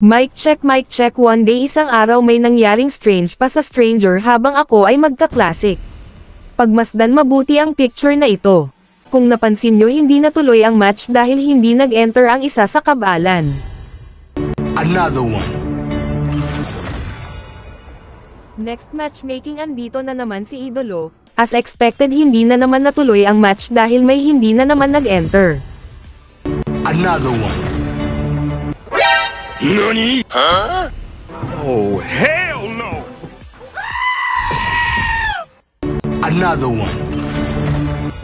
Mic check, one day isang araw may nangyaring strange pa sa stranger habang ako ay magka-classic. Pagmasdan mabuti ang picture na ito. Kung napansin nyo hindi natuloy ang match dahil hindi nag-enter ang isa sa kabalan. Another one. Next matchmaking andito na naman si Idolo. As expected hindi na naman natuloy ang match dahil may hindi na naman nag-enter. Another one. Nani? Huh? Oh, hell no! Another one.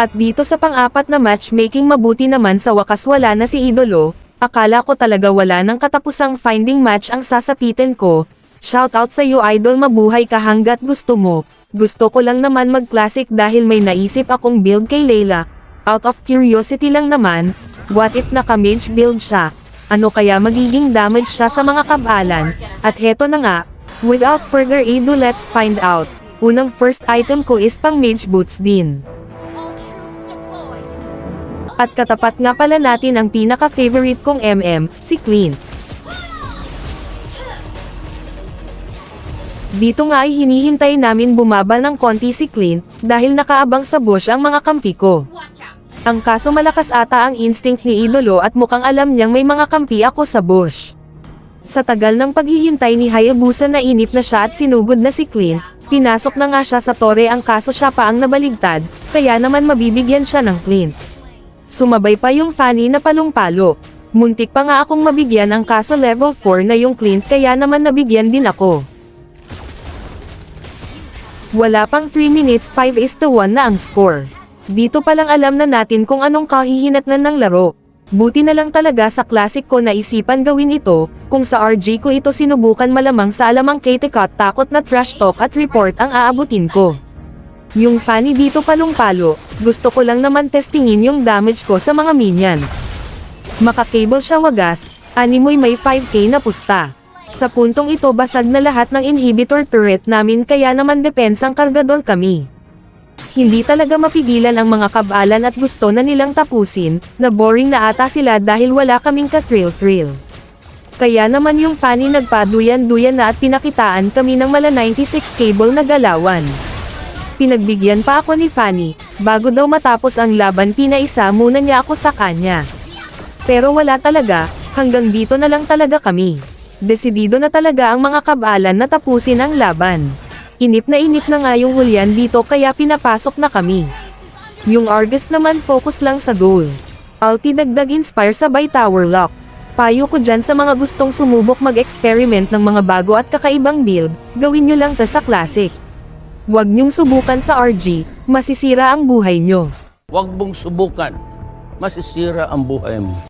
At dito sa pang-apat na matchmaking mabuti naman sa wakas wala na si Idolo. Akala ko talaga wala nang katapusang finding match ang sasapitin ko. Shoutout sa iyo idol, mabuhay ka hanggat gusto mo. Gusto ko lang naman mag-classic dahil may naisip akong build kay Layla. Out of curiosity lang naman, what if naka-mage build siya? Ano kaya magiging damage siya sa mga kabalan? At heto na nga, without further ado let's find out. Unang first item ko is pang mage boots din. At katapat nga pala natin ang pinaka-favorite kong MM, si Clint. Dito nga ay hinihintay namin bumaba ng konti si Clint, dahil nakaabang sa bush ang mga kampi ko. Ang kaso malakas ata ang instinct ni Idolo at mukhang alam niyang may mga kampi ako sa bush. Sa tagal ng paghihintay ni Hayabusa na inip na siya at sinugod na si Clint, pinasok na nga siya sa tore ang kaso siya pa ang nabaligtad, kaya naman mabibigyan siya ng Clint. Sumabay pa yung Fanny na palong-palo. Muntik pa nga akong mabigyan ang kaso level 4 na yung Clint kaya naman nabigyan din ako. Wala pang 3 minutes 5-1 na ang score. Dito palang alam na natin kung anong kahihinatnan ng laro. Buti na lang talaga sa classic ko na isipan gawin ito, kung sa RG ko ito sinubukan malamang sa alamang Katekot takot na trash talk at report ang aabutin ko. Yung Fanny dito palong-palo, gusto ko lang naman testingin yung damage ko sa mga minions. Maka-cable siya wagas, animoy may 5k na pusta. Sa puntong ito basag na lahat ng inhibitor turret namin kaya naman depensang kargador kami. Hindi talaga mapigilan ang mga kabalan at gusto na nilang tapusin, na boring na ata sila dahil wala kaming ka-thrill-thrill. Kaya naman yung Fanny nagpaduyan-duyan na at pinakitaan kami ng mala 96 cable na galawan. Pinagbigyan pa ako ni Fanny, bago daw matapos ang laban pinaisa muna niya ako sa kanya. Pero wala talaga, hanggang dito na lang talaga kami. Desidido na talaga ang mga kabalan na tapusin ang laban. Inip na nga yung Hulyan dito kaya pinapasok na kami. Yung Argus naman focus lang sa goal. Ulti dagdag inspire sabay tower lock. Payo ko dyan sa mga gustong sumubok mag-experiment ng mga bago at kakaibang build, gawin nyo lang ta sa classic. Huwag nyong subukan sa RG, masisira ang buhay nyo. Huwag mong subukan, masisira ang buhay mo.